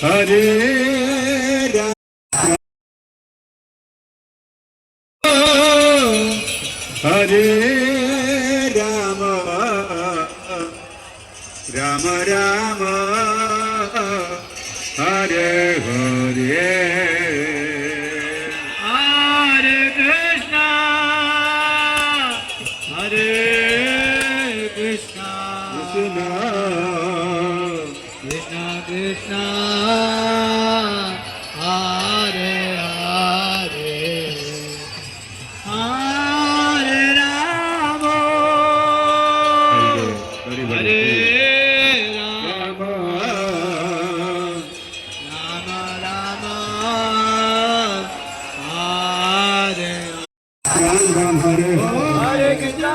Hare Ram, Hare Rama, Rama Rama, Hare Hare, Hare Krishna, Hare Krishna, Krishna, Krishna Krishna, Hare Hare, Hare Rama, Hare Hare Rama, Rama Rama, Hare Ram Ram Hare Hare Krishna,